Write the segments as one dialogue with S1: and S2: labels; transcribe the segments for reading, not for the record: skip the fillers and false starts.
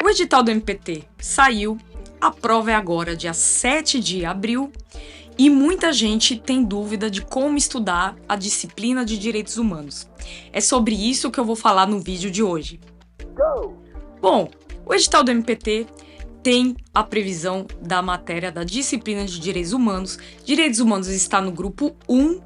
S1: O edital do MPT saiu, a prova é agora, dia 7 de abril, e muita gente tem dúvida de como estudar a disciplina de Direitos Humanos. É sobre isso que eu vou falar no vídeo de hoje. Bom, o edital do MPT tem a previsão da matéria da disciplina de Direitos Humanos. Direitos Humanos está no grupo 1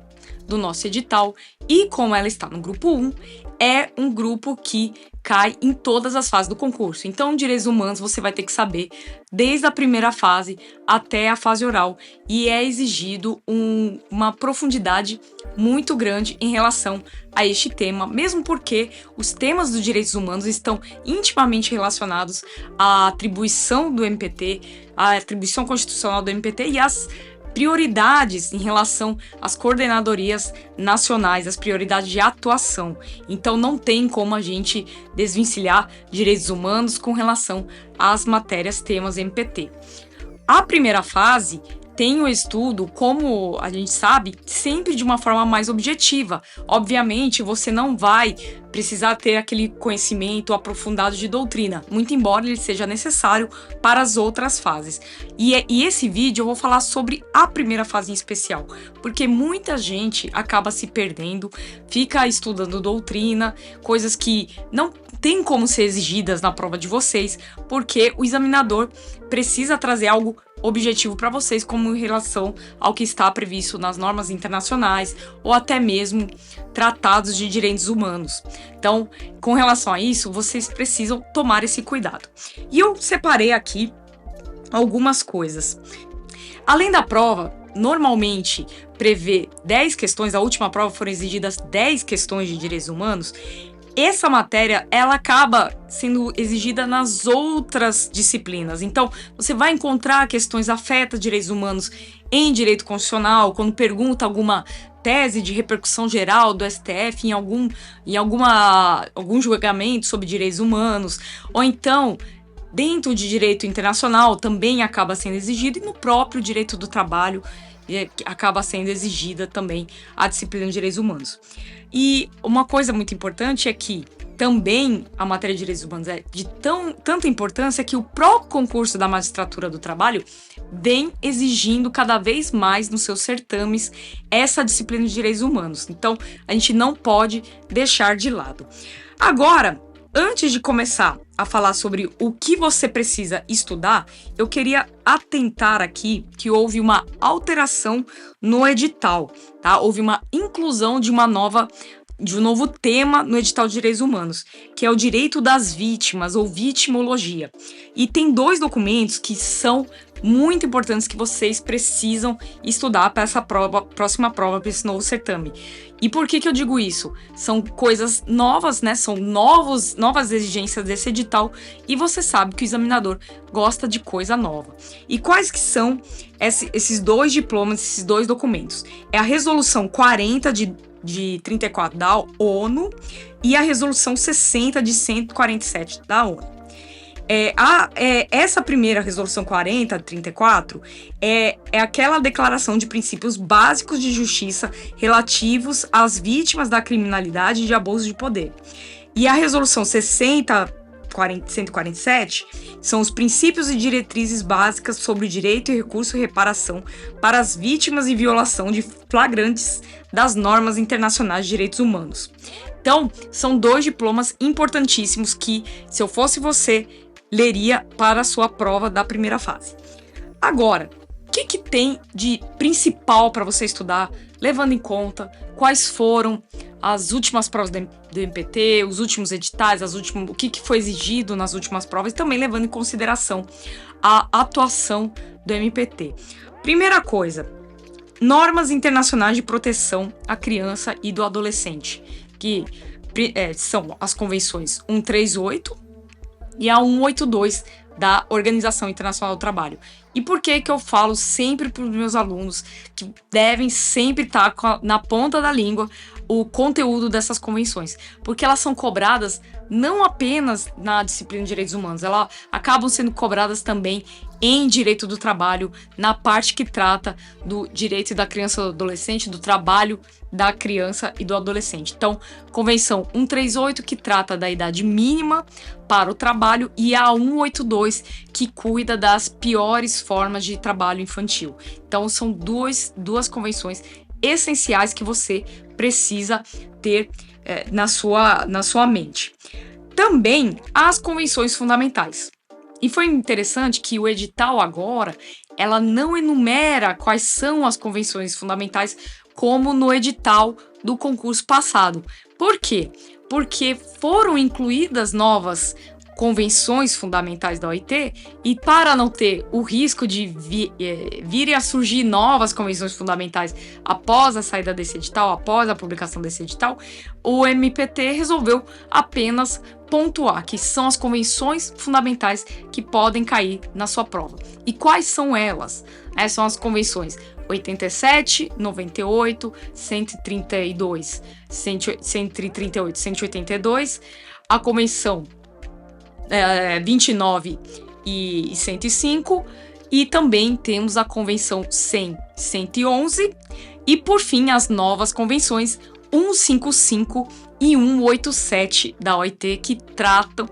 S1: do nosso edital, e como ela está no grupo 1, é um grupo que cai em todas as fases do concurso. Então, Direitos Humanos você vai ter que saber desde a primeira fase até a fase oral, e é exigido uma profundidade muito grande em relação a este tema, mesmo porque os temas dos direitos humanos estão intimamente relacionados à atribuição do MPT, à atribuição constitucional do MPT e às prioridades em relação às coordenadorias nacionais, as prioridades de atuação. Então não tem como a gente desvencilhar direitos humanos com relação às matérias temas MPT. A primeira fase tem o estudo, como a gente sabe, sempre de uma forma mais objetiva. Obviamente, você não vai precisar ter aquele conhecimento aprofundado de doutrina, muito embora ele seja necessário para as outras fases. E esse vídeo eu vou falar sobre a primeira fase em especial, porque muita gente acaba se perdendo, fica estudando doutrina, coisas que não tem como ser exigidas na prova de vocês, porque o examinador precisa trazer algo objetivo para vocês, como em relação ao que está previsto nas normas internacionais ou até mesmo tratados de direitos humanos. Então, com relação a isso, vocês precisam tomar esse cuidado. E eu separei aqui algumas coisas. Além da prova, normalmente prevê 10 questões, a última prova foram exigidas 10 questões de direitos humanos. Essa matéria, ela acaba sendo exigida nas outras disciplinas. Então, você vai encontrar questões afetas direitos humanos em direito constitucional, quando pergunta alguma tese de repercussão geral do STF em algum julgamento sobre direitos humanos, ou então dentro de direito internacional também acaba sendo exigido, e no próprio direito do trabalho acaba sendo exigida também a disciplina de direitos humanos. E uma coisa muito importante é que também a matéria de direitos humanos é de tanta importância que o próprio concurso da magistratura do trabalho vem exigindo cada vez mais nos seus certames essa disciplina de direitos humanos. Então, a gente não pode deixar de lado. Agora, antes de começar a falar sobre o que você precisa estudar, eu queria atentar aqui que houve uma alteração no edital, tá? Houve uma inclusão de um novo tema no edital de direitos humanos, que é o direito das vítimas ou vitimologia. E tem 2 documentos que são muito importantes que vocês precisam estudar para essa próxima prova, para esse novo certame. E por que eu digo isso? São coisas novas, né? São novas exigências desse edital, e você sabe que o examinador gosta de coisa nova. E quais que são esses 2 diplomas, esses 2 documentos? É a Resolução 40 de 34 da ONU e a Resolução 60 de 147 da ONU. Essa primeira Resolução 40 de 34 é aquela declaração de princípios básicos de justiça relativos às vítimas da criminalidade e de abuso de poder. E a Resolução 147 são os princípios e diretrizes básicas sobre o direito e recurso e reparação para as vítimas e violação de flagrantes das normas internacionais de direitos humanos. Então, são 2 diplomas importantíssimos que, se eu fosse você, leria para a sua prova da primeira fase. Agora, o que tem de principal para você estudar, levando em conta quais foram as últimas provas do MPT, os últimos editais, o que foi exigido nas últimas provas, e também levando em consideração a atuação do MPT. Primeira coisa, normas internacionais de proteção à criança e do adolescente, que são as convenções 138 e a 182 da Organização Internacional do Trabalho. E por que eu falo sempre para os meus alunos que devem sempre estar na ponta da língua o conteúdo dessas convenções? Porque elas são cobradas não apenas na disciplina de Direitos Humanos, elas acabam sendo cobradas também em Direito do Trabalho, na parte que trata do direito da criança e do adolescente, do trabalho da criança e do adolescente. Então, Convenção 138, que trata da idade mínima para o trabalho, e a 182, que cuida das piores formas de trabalho infantil. Então, são duas convenções essenciais que você precisa ter na sua mente. Também as convenções fundamentais. E foi interessante que o edital agora, ela não enumera quais são as convenções fundamentais como no edital do concurso passado. Por quê? Porque foram incluídas novas convenções fundamentais da OIT, e para não ter o risco de virem a surgir novas convenções fundamentais após a saída desse edital, após a publicação desse edital, o MPT resolveu apenas pontuar que são as convenções fundamentais que podem cair na sua prova. E quais são elas? São as convenções 87, 98, 132, 138, 182, a convenção 29 e 105, e também temos a convenção 100, 111, e por fim as novas convenções 155 e 187 da OIT, que tratam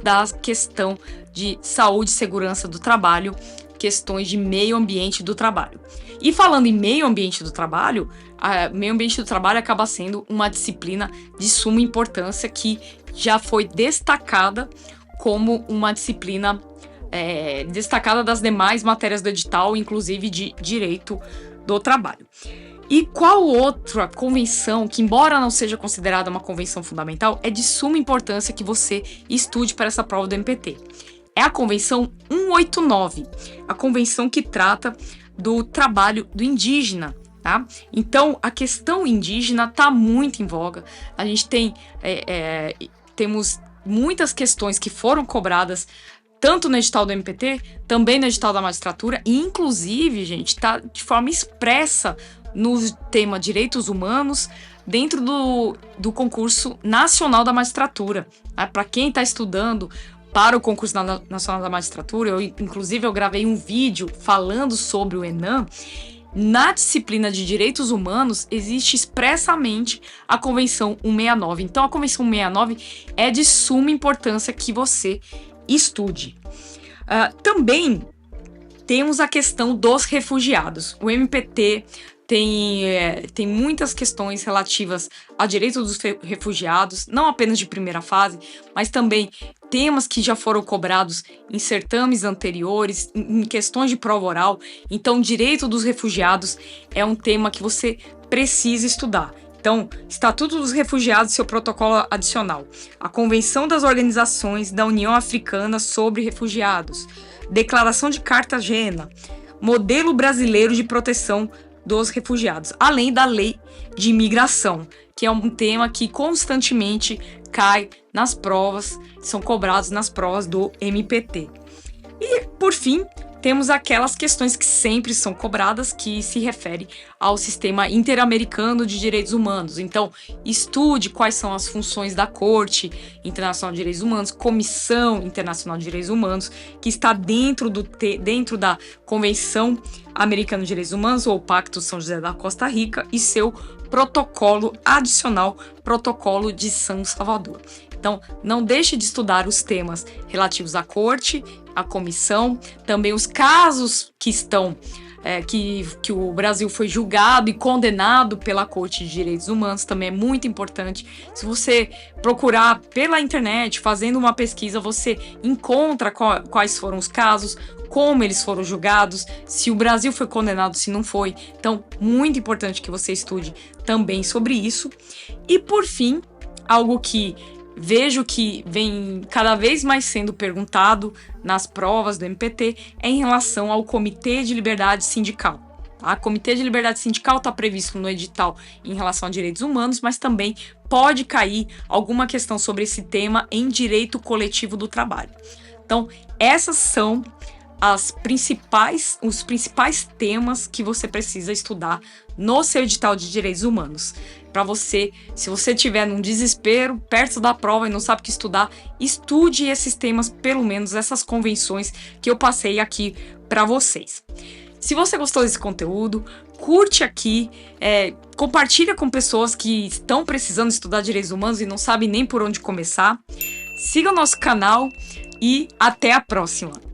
S1: da questão de saúde e segurança do trabalho, questões de meio ambiente do trabalho. E falando em meio ambiente do trabalho, meio ambiente do trabalho acaba sendo uma disciplina de suma importância que já foi destacada como uma disciplina destacada das demais matérias do edital, inclusive de direito do trabalho. E qual outra convenção, que embora não seja considerada uma convenção fundamental, é de suma importância que você estude para essa prova do MPT? É a convenção 189, a convenção que trata do trabalho do indígena, tá? Então, a questão indígena está muito em voga. A gente temos muitas questões que foram cobradas tanto no edital do MPT, também no edital da magistratura, e inclusive, gente, está de forma expressa no tema Direitos Humanos dentro do concurso nacional da magistratura. Para quem está estudando para o concurso nacional da magistratura, eu gravei um vídeo falando sobre o ENAM. Na disciplina de Direitos Humanos, existe expressamente a Convenção 169. Então, a Convenção 169 é de suma importância que você estude. Também temos a questão dos refugiados. O MPT tem muitas questões relativas a direitos dos refugiados, não apenas de primeira fase, mas também temas que já foram cobrados em certames anteriores, em questões de prova oral. Então, direito dos refugiados é um tema que você precisa estudar. Então, Estatuto dos Refugiados e seu protocolo adicional, a Convenção das Organizações da União Africana sobre Refugiados, Declaração de Cartagena, Modelo Brasileiro de Proteção dos Refugiados, além da Lei de Imigração, que é um tema que constantemente cai nas provas, são cobrados nas provas do MPT. E, por fim, temos aquelas questões que sempre são cobradas, que se refere ao Sistema Interamericano de Direitos Humanos. Então, estude quais são as funções da Corte Internacional de Direitos Humanos, Comissão Internacional de Direitos Humanos, que está dentro da Convenção Americana de Direitos Humanos, ou Pacto São José da Costa Rica, e seu protocolo adicional, Protocolo de São Salvador. Então, não deixe de estudar os temas relativos à corte, à comissão, também os casos que estão, que o Brasil foi julgado e condenado pela Corte de Direitos Humanos, também é muito importante. Se você procurar pela internet, fazendo uma pesquisa, você encontra quais foram os casos, como eles foram julgados, se o Brasil foi condenado, se não foi. Então, muito importante que você estude também sobre isso. E, por fim, algo que vejo que vem cada vez mais sendo perguntado nas provas do MPT é em relação ao Comitê de Liberdade Sindical. O Comitê de Liberdade Sindical está previsto no edital em relação a direitos humanos, mas também pode cair alguma questão sobre esse tema em direito coletivo do trabalho. Então, essas são os principais temas que você precisa estudar no seu edital de direitos humanos. Para você, se você estiver num desespero, perto da prova e não sabe o que estudar, estude esses temas, pelo menos essas convenções que eu passei aqui para vocês. Se você gostou desse conteúdo, curte aqui, compartilha com pessoas que estão precisando estudar direitos humanos e não sabem nem por onde começar. Siga o nosso canal e até a próxima!